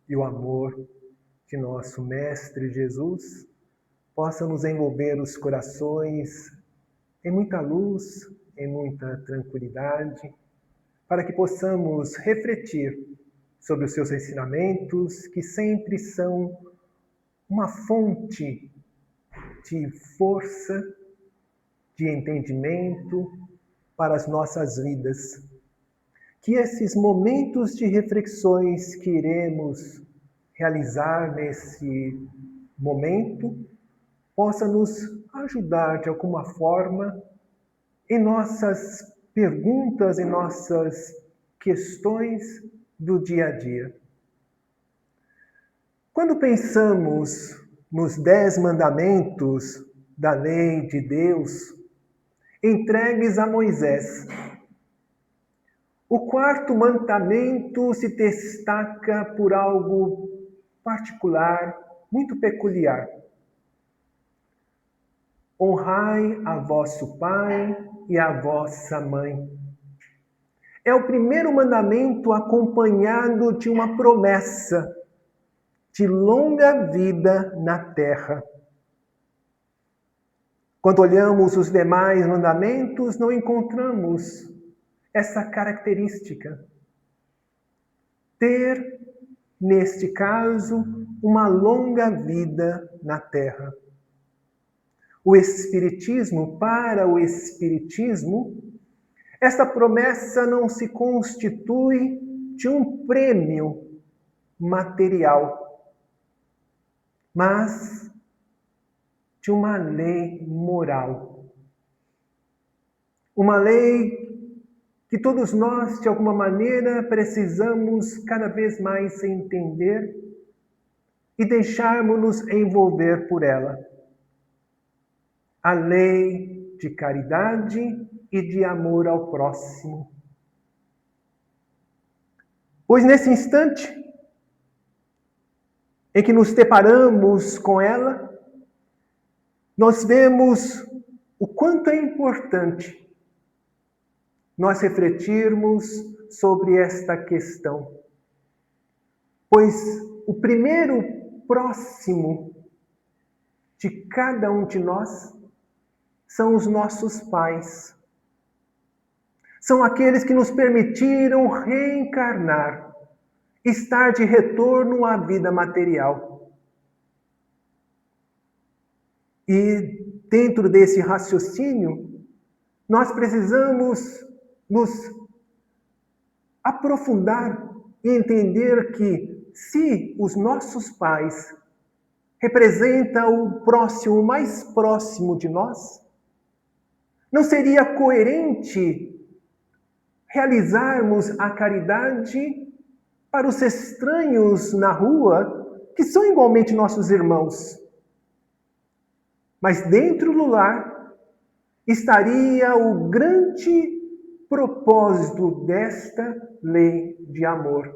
E o amor de nosso Mestre Jesus possa nos envolver os corações em muita luz, em muita tranquilidade, para que possamos refletir sobre os seus ensinamentos, que sempre são uma fonte de força, de entendimento para as nossas vidas. Que esses momentos de reflexões que iremos realizar nesse momento possa nos ajudar de alguma forma em nossas perguntas, em nossas questões do dia a dia. Quando pensamos nos 10 mandamentos da lei de Deus entregues a Moisés, o quarto mandamento se destaca por algo particular, muito peculiar. Honrai a vosso pai e a vossa mãe. É o primeiro mandamento acompanhado de uma promessa de longa vida na terra. Quando olhamos os demais mandamentos, não encontramos essa característica. Ter, neste caso, uma longa vida na terra. O Espiritismo, para o Espiritismo, esta promessa não se constitui de um prêmio material, mas de uma lei moral. Uma lei que todos nós, de alguma maneira, precisamos cada vez mais entender e deixarmos-nos envolver por ela. A lei de caridade e de amor ao próximo. Pois nesse instante em que nos deparamos com ela, nós vemos o quanto é importante nós refletirmos sobre esta questão. Pois o primeiro próximo de cada um de nós são os nossos pais. São aqueles que nos permitiram reencarnar, estar de retorno à vida material. E dentro desse raciocínio, nós precisamos nos aprofundar e entender que se os nossos pais representam o próximo, o mais próximo de nós, não seria coerente realizarmos a caridade para os estranhos na rua, que são igualmente nossos irmãos. Mas dentro do lar estaria o grande propósito desta lei de amor.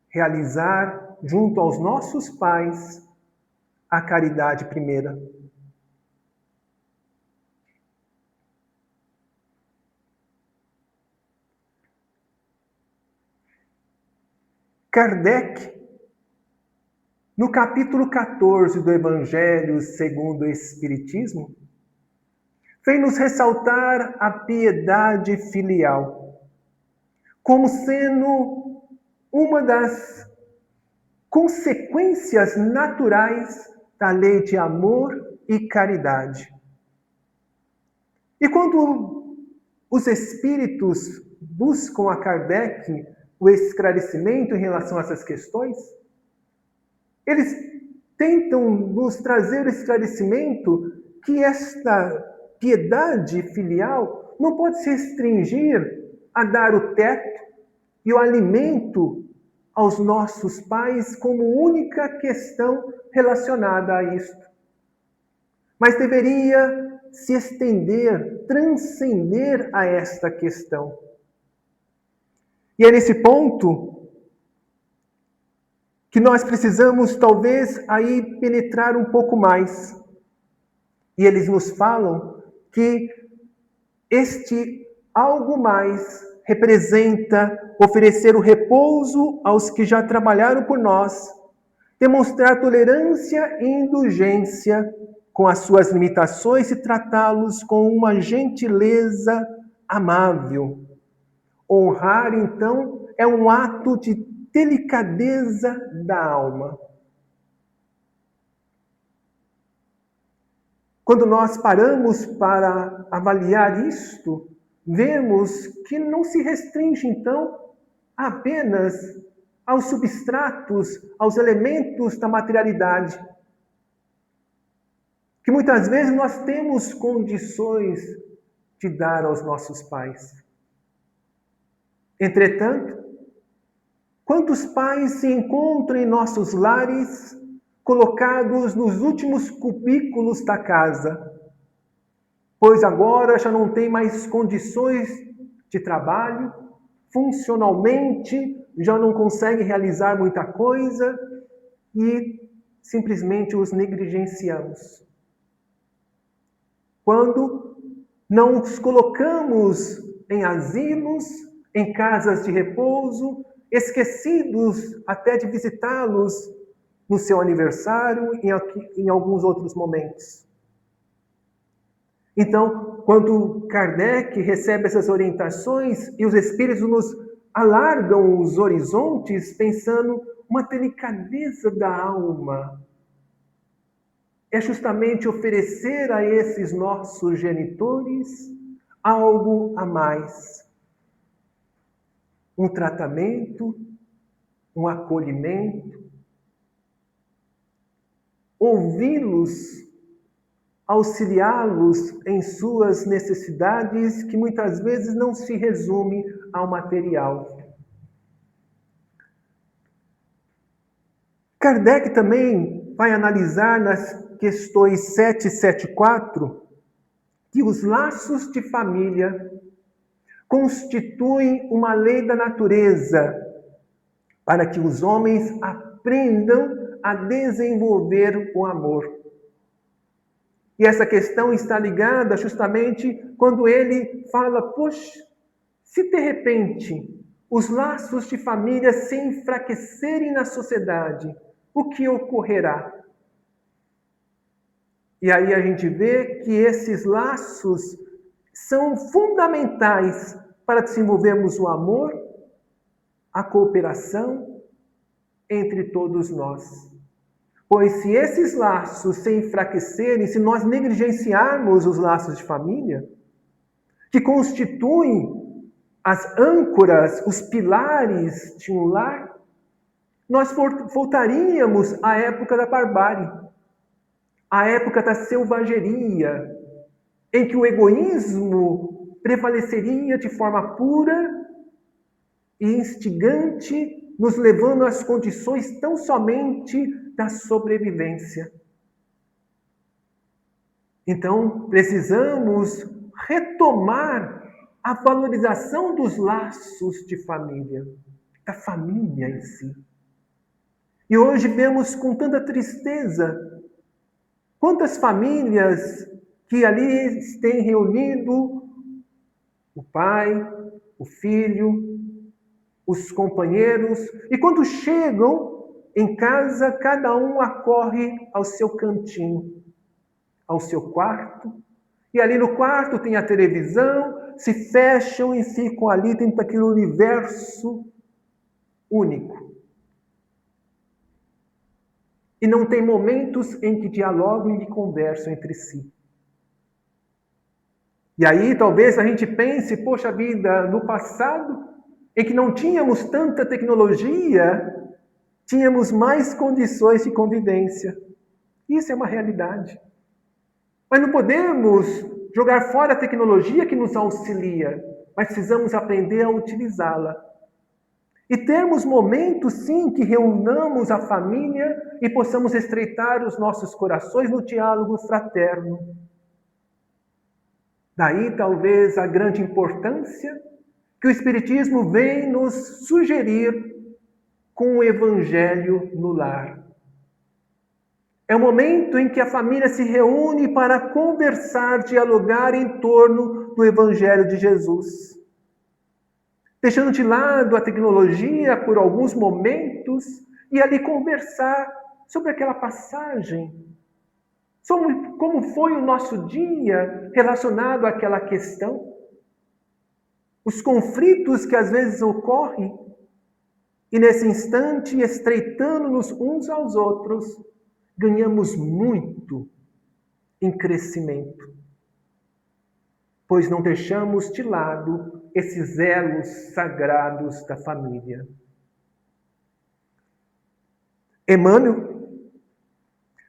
Realizar junto aos nossos pais a caridade primeira. Kardec, no capítulo 14 do Evangelho segundo o Espiritismo, vem nos ressaltar a piedade filial como sendo uma das consequências naturais da lei de amor e caridade. E quando os espíritos buscam a Kardec o esclarecimento em relação a essas questões, eles tentam nos trazer o esclarecimento que esta piedade filial não pode se restringir a dar o teto e o alimento aos nossos pais como única questão relacionada a isto. Mas deveria se estender, transcender a esta questão. E é nesse ponto que nós precisamos, talvez, aí penetrar um pouco mais. E eles nos falam que este algo mais representa oferecer o repouso aos que já trabalharam por nós, demonstrar tolerância e indulgência com as suas limitações e tratá-los com uma gentileza amável. Honrar, então, é um ato de delicadeza da alma. Quando nós paramos para avaliar isto, vemos que não se restringe, então, apenas aos substratos, aos elementos da materialidade, que muitas vezes nós temos condições de dar aos nossos pais. Entretanto, quantos pais se encontram em nossos lares colocados nos últimos cubículos da casa, pois agora já não tem mais condições de trabalho, funcionalmente já não consegue realizar muita coisa e simplesmente os negligenciamos. Quando não os colocamos em asilos, em casas de repouso, esquecidos até de visitá-los no seu aniversário e em alguns outros momentos. Então, quando Kardec recebe essas orientações e os Espíritos nos alargam os horizontes, pensando uma delicadeza da alma, é justamente oferecer a esses nossos genitores algo a mais. Um tratamento, um acolhimento, ouvi-los, auxiliá-los em suas necessidades, que muitas vezes não se resume ao material. Kardec também vai analisar nas questões 7 e 7.4 que os laços de família constituem uma lei da natureza para que os homens aprendam a desenvolver o amor. E essa questão está ligada justamente quando ele fala, poxa, se de repente os laços de família se enfraquecerem na sociedade, o que ocorrerá? E aí a gente vê que esses laços são fundamentais para desenvolvermos o amor, a cooperação entre todos nós. Pois se esses laços se enfraquecerem, se nós negligenciarmos os laços de família, que constituem as âncoras, os pilares de um lar, nós voltaríamos à época da barbárie, à época da selvageria, em que o egoísmo prevaleceria de forma pura e instigante, nos levando às condições tão somente da sobrevivência. Então, precisamos retomar a valorização dos laços de família, da família em si. E hoje vemos com tanta tristeza quantas famílias que ali têm reunido o pai, o filho, os companheiros, e quando chegam em casa, cada um acorre ao seu cantinho, ao seu quarto, e ali no quarto tem a televisão, se fecham e ficam ali dentro daquele universo único. E não tem momentos em que dialogam e conversam entre si. E aí talvez a gente pense, poxa vida, no passado, em que não tínhamos tanta tecnologia, tínhamos mais condições de convivência. Isso é uma realidade. Mas não podemos jogar fora a tecnologia que nos auxilia, mas precisamos aprender a utilizá-la. E termos momentos, sim, que reunamos a família e possamos estreitar os nossos corações no diálogo fraterno. Daí, talvez, a grande importância que o Espiritismo vem nos sugerir com o Evangelho no lar. É o momento em que a família se reúne para conversar, dialogar em torno do Evangelho de Jesus. deixando de lado a tecnologia por alguns momentos e ali conversar sobre aquela passagem, sobre como foi o nosso dia relacionado àquela questão, os conflitos que às vezes ocorrem, e nesse instante, estreitando-nos uns aos outros, ganhamos muito em crescimento, pois não deixamos de lado esses elos sagrados da família. Emmanuel,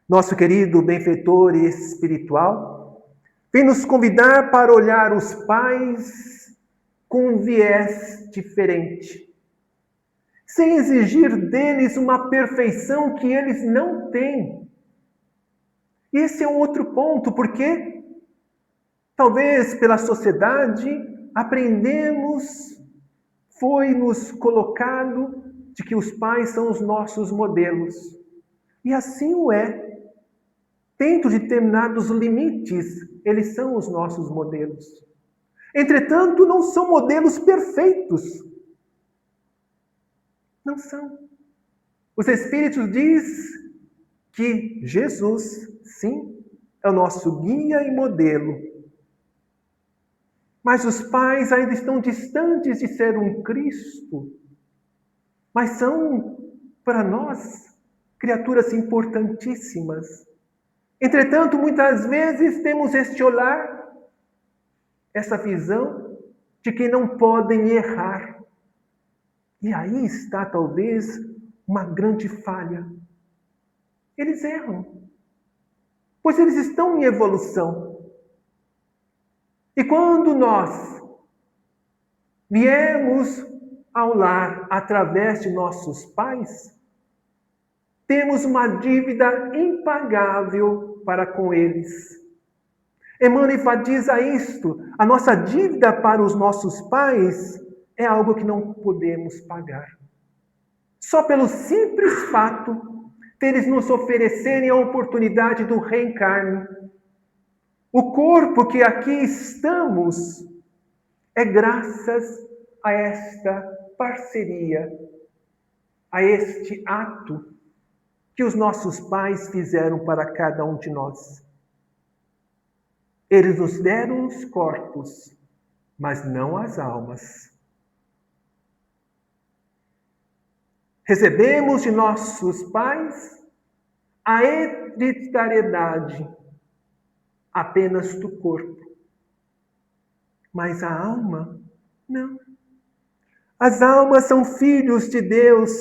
nosso querido benfeitor espiritual, vem nos convidar para olhar os pais com um viés diferente, sem exigir deles uma perfeição que eles não têm. Esse é um outro ponto, porque talvez pela sociedade foi-nos colocado de que os pais são os nossos modelos. E assim o é. Dentro de determinados limites, eles são os nossos modelos. Entretanto, não são modelos perfeitos. Não são. Os Espíritos diz que Jesus, sim, é o nosso guia e modelo. Mas os pais ainda estão distantes de ser um Cristo. Mas são, para nós, criaturas importantíssimas. Entretanto, muitas vezes temos este olhar, essa visão de que não podem errar. E aí está, talvez, uma grande falha. Eles erram, pois eles estão em evolução. E quando nós viemos ao lar através de nossos pais, temos uma dívida impagável para com eles. Emmanuel enfatiza isto. A nossa dívida para os nossos pais é algo que não podemos pagar. Só pelo simples fato de eles nos oferecerem a oportunidade do reencarne. O corpo que aqui estamos é graças a esta parceria, a este ato que os nossos pais fizeram para cada um de nós. Eles nos deram os corpos, mas não as almas. Recebemos de nossos pais a hereditariedade apenas do corpo, mas a alma, não. As almas são filhos de Deus,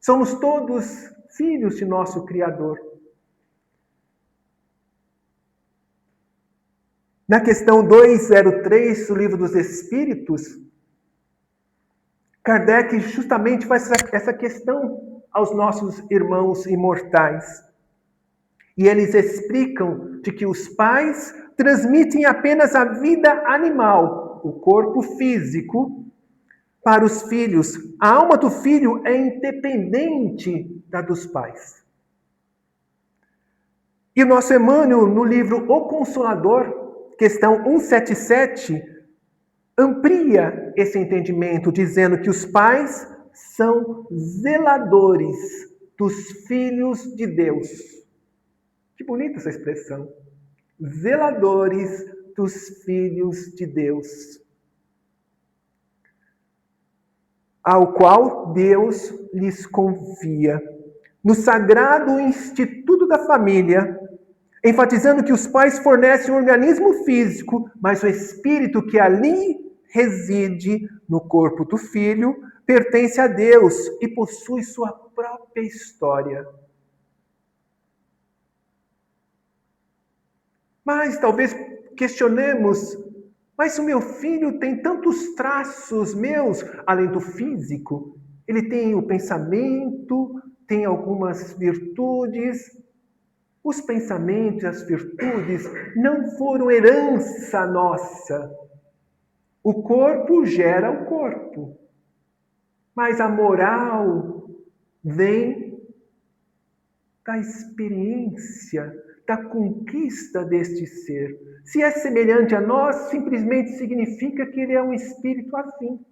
somos todos filhos de nosso Criador. Na questão 203 do Livro dos Espíritos, Kardec justamente faz essa questão aos nossos irmãos imortais. E eles explicam de que os pais transmitem apenas a vida animal, o corpo físico, para os filhos. A alma do filho é independente da dos pais. E o nosso Emmanuel, no livro O Consolador, questão 177, amplia esse entendimento, dizendo que os pais são zeladores dos filhos de Deus. Que bonita essa expressão. Zeladores dos filhos de Deus, ao qual Deus lhes confia. No sagrado Instituto da Família, enfatizando que os pais fornecem um organismo físico, mas o espírito que ali reside no corpo do filho pertence a Deus e possui sua própria história. Mas talvez questionemos, mas o meu filho tem tantos traços meus, além do físico. Ele tem o pensamento, tem algumas virtudes. Os pensamentos e as virtudes não foram herança nossa. O corpo gera o corpo. Mas a moral vem da experiência, da conquista deste ser. Se é semelhante a nós, simplesmente significa que ele é um espírito afim.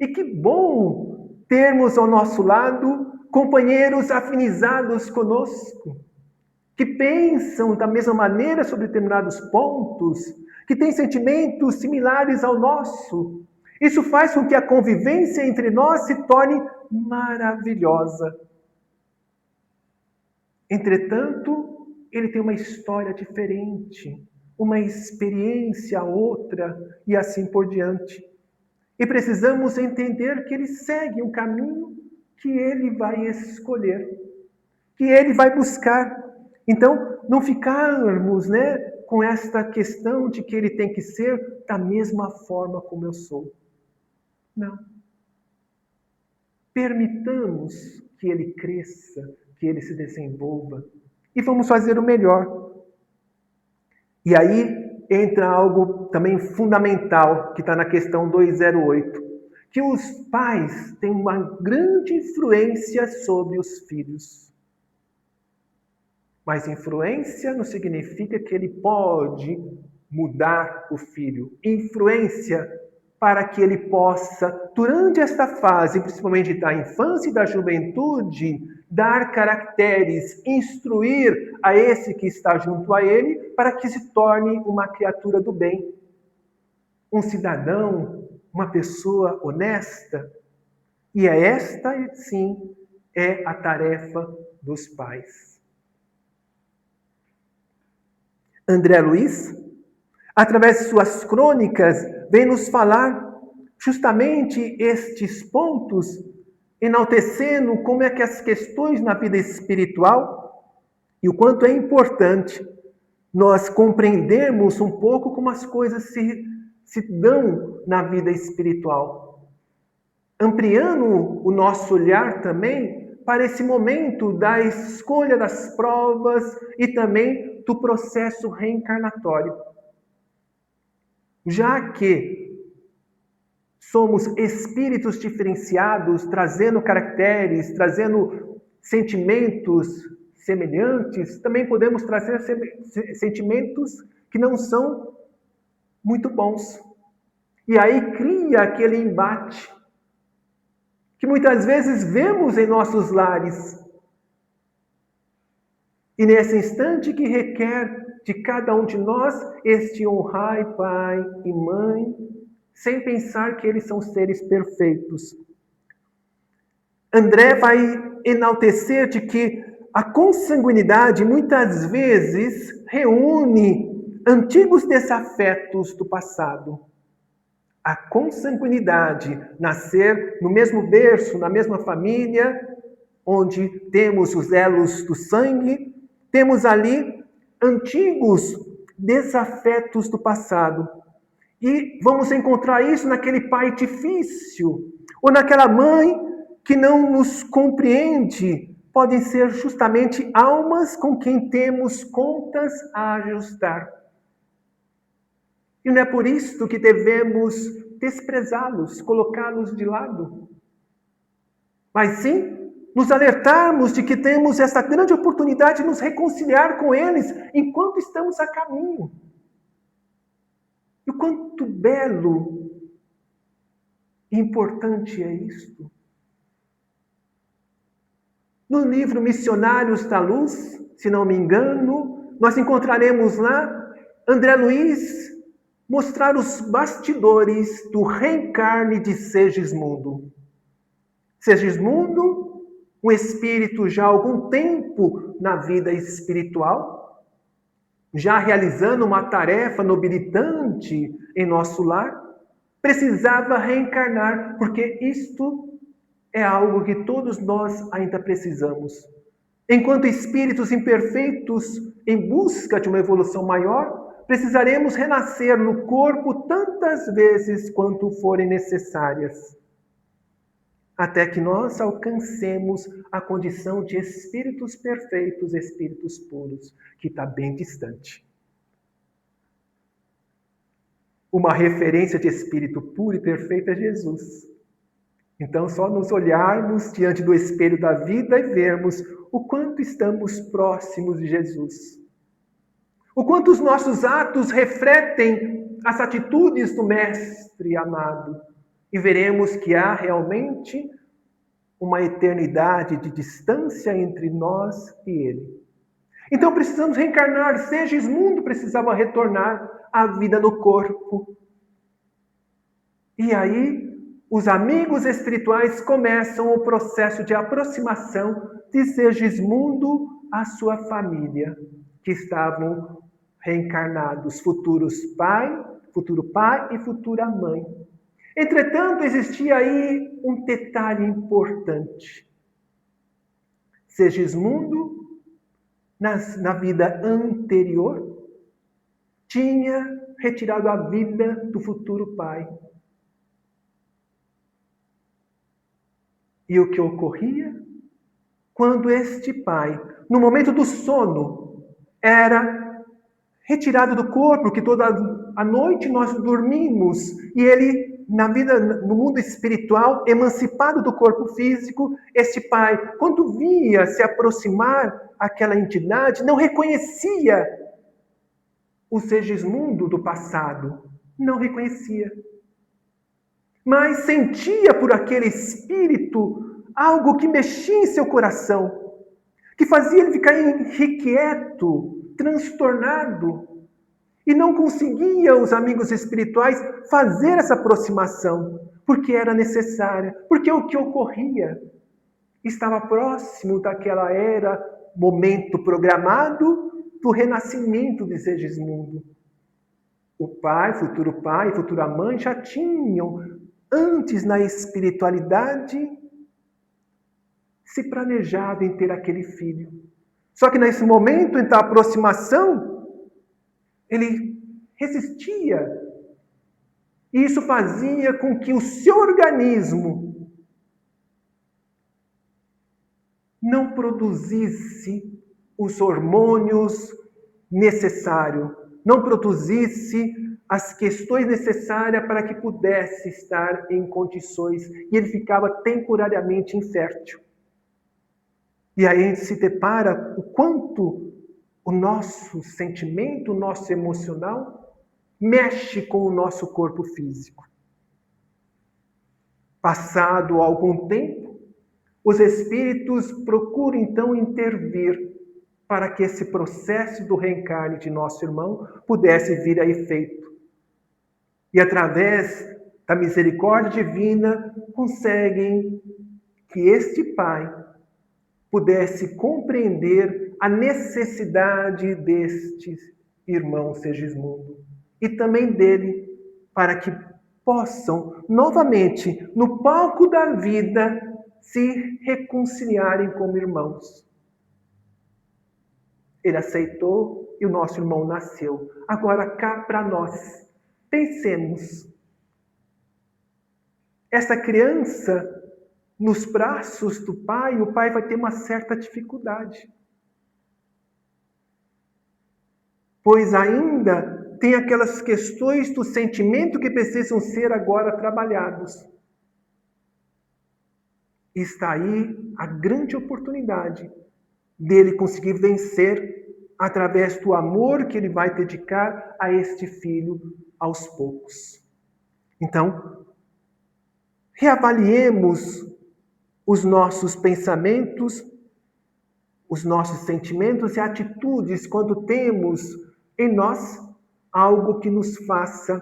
E que bom termos ao nosso lado companheiros afinizados conosco, que pensam da mesma maneira sobre determinados pontos, que têm sentimentos similares ao nosso. Isso faz com que a convivência entre nós se torne maravilhosa. Entretanto, ele tem uma história diferente, uma experiência outra e assim por diante. E precisamos entender que ele segue um caminho que ele vai escolher, que ele vai buscar. Então, não ficarmos, com esta questão de que ele tem que ser da mesma forma como eu sou. Não. Permitamos que ele cresça, que ele se desenvolva e vamos fazer o melhor. E aí entra algo também fundamental que está na questão 208, que os pais têm uma grande influência sobre os filhos. Mas influência não significa que ele pode mudar o filho. Influência para que ele possa, durante esta fase, principalmente da infância e da juventude, dar caracteres, instruir a esse que está junto a ele, para que se torne uma criatura do bem, um cidadão, uma pessoa honesta. E esta, sim, é a tarefa dos pais. André Luiz, através de suas crônicas, vem nos falar justamente estes pontos, enaltecendo como é que as questões na vida espiritual e o quanto é importante nós compreendermos um pouco como as coisas se dão na vida espiritual. Ampliando o nosso olhar também para esse momento da escolha das provas e também do processo reencarnatório. Já que somos espíritos diferenciados, trazendo caracteres, trazendo sentimentos semelhantes, também podemos trazer sentimentos que não são muito bons. E aí cria aquele embate que muitas vezes vemos em nossos lares. E nesse instante que requer de cada um de nós este honrai pai e mãe, sem pensar que eles são seres perfeitos. André vai enaltecer de que a consanguinidade muitas vezes reúne antigos desafetos do passado. A consanguinidade, nascer no mesmo berço, na mesma família, onde temos os elos do sangue, temos ali antigos desafetos do passado. E vamos encontrar isso naquele pai difícil, ou naquela mãe que não nos compreende. Podem ser justamente almas com quem temos contas a ajustar. E não é por isso que devemos desprezá-los, colocá-los de lado. Mas sim, nos alertarmos de que temos essa grande oportunidade de nos reconciliar com eles enquanto estamos a caminho. E o quanto belo e importante é isto. No livro Missionários da Luz, se não me engano, nós encontraremos lá André Luiz mostrar os bastidores do reencarne de Segismundo. Segismundo, um espírito já há algum tempo na vida espiritual, já realizando uma tarefa nobilitante em nosso lar, precisava reencarnar, porque isto é algo que todos nós ainda precisamos. Enquanto espíritos imperfeitos em busca de uma evolução maior, precisaremos renascer no corpo tantas vezes quanto forem necessárias, até que nós alcancemos a condição de espíritos perfeitos, espíritos puros, que está bem distante. Uma referência de espírito puro e perfeito é Jesus. Então, só nos olharmos diante do espelho da vida e vermos o quanto estamos próximos de Jesus. O quanto os nossos atos refletem as atitudes do Mestre amado. e veremos que há realmente uma eternidade de distância entre nós e Ele. Então precisamos reencarnar. Segismundo precisava retornar à vida no corpo. E aí, os amigos espirituais começam o processo de aproximação de Segismundo à sua família, que estavam reencarnados, futuro pai e futura mãe. Entretanto, existia aí um detalhe importante. Segismundo, na vida anterior, tinha retirado a vida do futuro pai. E o que ocorria? Quando este pai, no momento do sono, era retirado do corpo, que toda a noite nós dormimos, e ele, na vida, no mundo espiritual, emancipado do corpo físico, este pai, quando via se aproximar aquela entidade, não reconhecia o Segismundo do passado, não reconhecia. Mas sentia por aquele espírito algo que mexia em seu coração, que fazia ele ficar inquieto, transtornado, e não conseguia os amigos espirituais fazer essa aproximação, porque era necessária, porque o que ocorria estava próximo daquela era, momento programado do renascimento de Segismundo. O pai, e futura mãe já tinham, antes na espiritualidade, se planejado em ter aquele filho. Só que nesse momento, então, a aproximação, ele resistia. E isso fazia com que o seu organismo não produzisse os hormônios necessários, não produzisse as questões necessárias para que pudesse estar em condições, e ele ficava temporariamente infértil. E aí a gente se depara o quanto o nosso sentimento, o nosso emocional, mexe com o nosso corpo físico. Passado algum tempo, os espíritos procuram então intervir para que esse processo do reencarne de nosso irmão pudesse vir a efeito. E através da misericórdia divina, conseguem que este pai pudesse compreender a necessidade deste irmão Segismundo e também dele, para que possam novamente, no palco da vida, se reconciliarem como irmãos. Ele aceitou e o nosso irmão nasceu. Agora cá para nós, pensemos. Essa criança nos braços do pai, o pai vai ter uma certa dificuldade. Pois ainda tem aquelas questões do sentimento que precisam ser agora trabalhados. E está aí a grande oportunidade dele conseguir vencer através do amor que ele vai dedicar a este filho aos poucos. Então, reavaliemos os nossos pensamentos, os nossos sentimentos e atitudes quando temos em nós algo que nos faça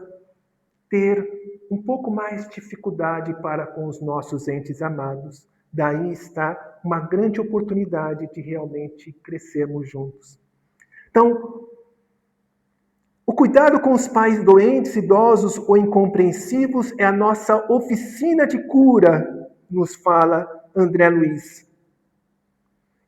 ter um pouco mais dificuldade para com os nossos entes amados. Daí está uma grande oportunidade de realmente crescermos juntos. Então, o cuidado com os pais doentes, idosos ou incompreensivos é a nossa oficina de cura, nos fala André Luiz.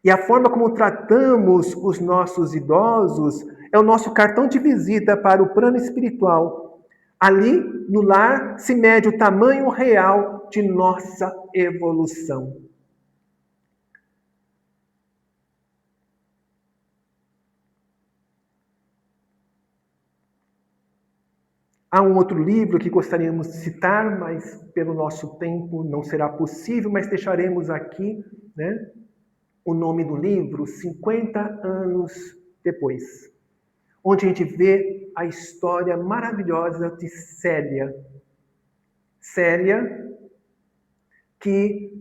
E a forma como tratamos os nossos idosos é o nosso cartão de visita para o plano espiritual. Ali, no lar, se mede o tamanho real de nossa evolução. Há um outro livro que gostaríamos de citar, mas pelo nosso tempo não será possível, mas deixaremos aqui, né, o nome do livro, 50 anos depois, onde a gente vê a história maravilhosa de Célia. Célia, que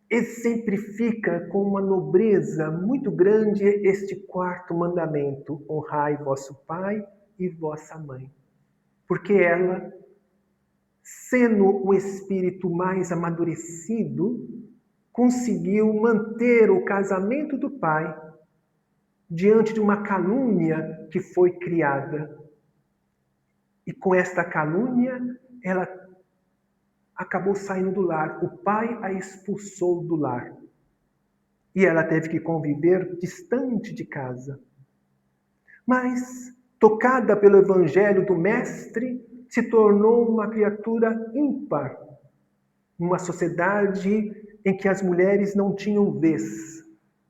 exemplifica com uma nobreza muito grande este quarto mandamento: honrai vosso pai e vossa mãe. Porque ela, sendo o espírito mais amadurecido, conseguiu manter o casamento do pai diante de uma calúnia que foi criada. E com esta calúnia, ela acabou saindo do lar. O pai a expulsou do lar. E ela teve que conviver distante de casa. Mas, tocada pelo evangelho do Mestre, se tornou uma criatura ímpar. Numa sociedade em que as mulheres não tinham vez.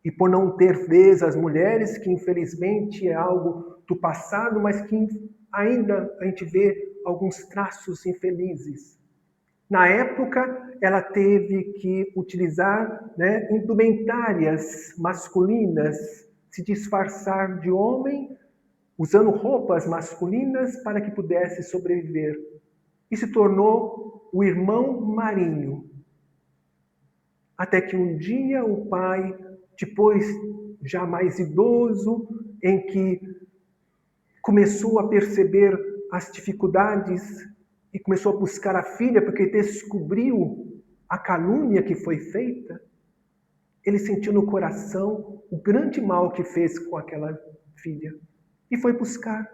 E por não ter vez as mulheres, que infelizmente é algo do passado, mas que ainda a gente vê alguns traços infelizes. Na época, ela teve que utilizar indumentárias masculinas, se disfarçar de homem, usando roupas masculinas para que pudesse sobreviver. E se tornou o irmão Marinho. Até que um dia o pai, depois já mais idoso, em que começou a perceber as dificuldades e começou a buscar a filha porque descobriu a calúnia que foi feita, ele sentiu no coração o grande mal que fez com aquela filha e foi buscar.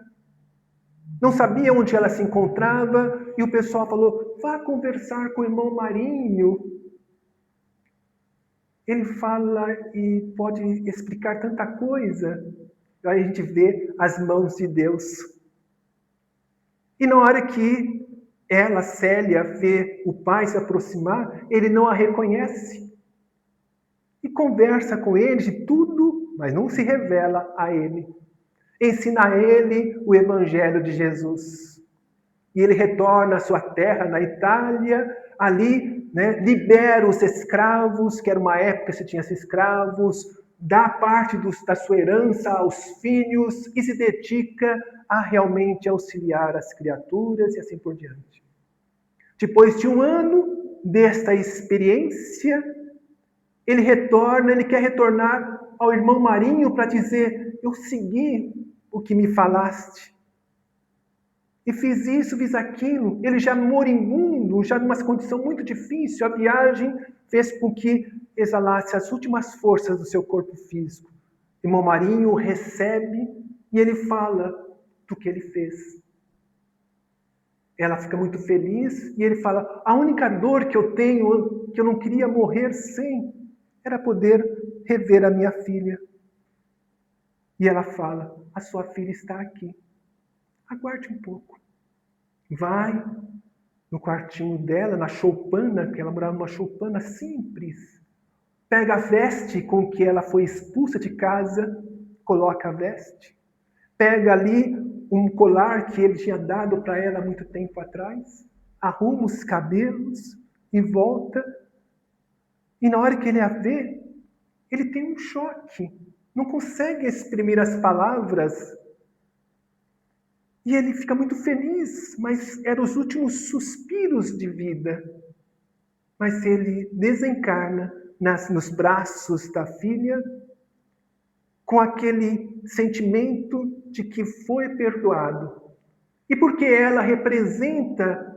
Não sabia onde ela se encontrava e o pessoal falou: vá conversar com o irmão Marinho. Ele fala e pode explicar tanta coisa. Aí a gente vê as mãos de Deus. E na hora que ela, Célia, vê o pai se aproximar, ele não a reconhece. E conversa com ele de tudo, mas não se revela a ele. Ensina a ele o evangelho de Jesus. E ele retorna à sua terra, na Itália, ali libera os escravos, que era uma época que se tinha escravos, dá parte da sua herança aos filhos e se dedica a realmente auxiliar as criaturas e assim por diante. Depois de um ano desta experiência, ele quer retornar ao irmão Marinho para dizer: eu segui o que me falaste. E fiz isso, fiz aquilo. Ele já moribundo, já numa condição muito difícil, a viagem fez com que exalasse as últimas forças do seu corpo físico. O irmão Marinho recebe e ele fala do que ele fez. Ela fica muito feliz e ele fala: a única dor que eu tenho, que eu não queria morrer sem, era poder rever a minha filha. E ela fala: a sua filha está aqui. Aguarde um pouco. Vai no quartinho dela, na choupana, que ela morava numa choupana simples. Pega a veste com que ela foi expulsa de casa, coloca a veste. Pega ali um colar que ele tinha dado para ela há muito tempo atrás, arruma os cabelos e volta. E na hora que ele a vê, ele tem um choque. Não consegue exprimir as palavras. E ele fica muito feliz, mas eram os últimos suspiros de vida. Mas ele desencarna nos braços da filha com aquele sentimento de que foi perdoado. E porque ela representa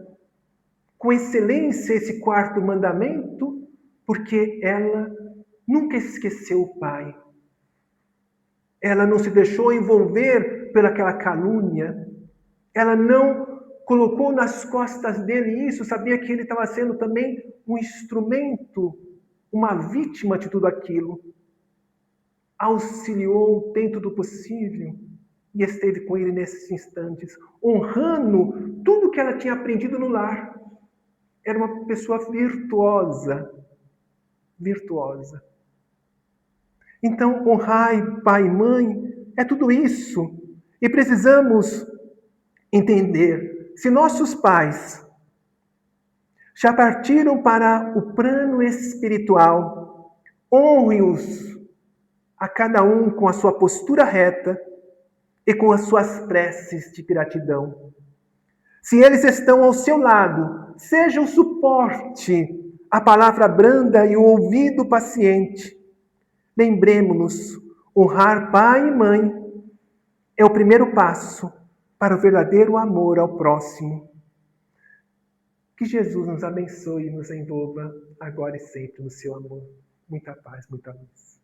com excelência esse quarto mandamento, porque ela nunca esqueceu o pai. Ela não se deixou envolver pelaquela calúnia. Ela não colocou nas costas dele isso, sabia que ele estava sendo também um instrumento, uma vítima de tudo aquilo. Auxiliou dentro do possível e esteve com ele nesses instantes, honrando tudo que ela tinha aprendido no lar. Era uma pessoa virtuosa. Virtuosa. Então, honrai pai e mãe é tudo isso. E precisamos entender, se nossos pais já partiram para o plano espiritual, honre-os a cada um com a sua postura reta e com as suas preces de gratidão. Se eles estão ao seu lado, seja o suporte, a palavra branda e o ouvido paciente. Lembremos-nos, honrar pai e mãe é o primeiro passo para o verdadeiro amor ao próximo. Que Jesus nos abençoe e nos envolva agora e sempre no seu amor. Muita paz, muita luz.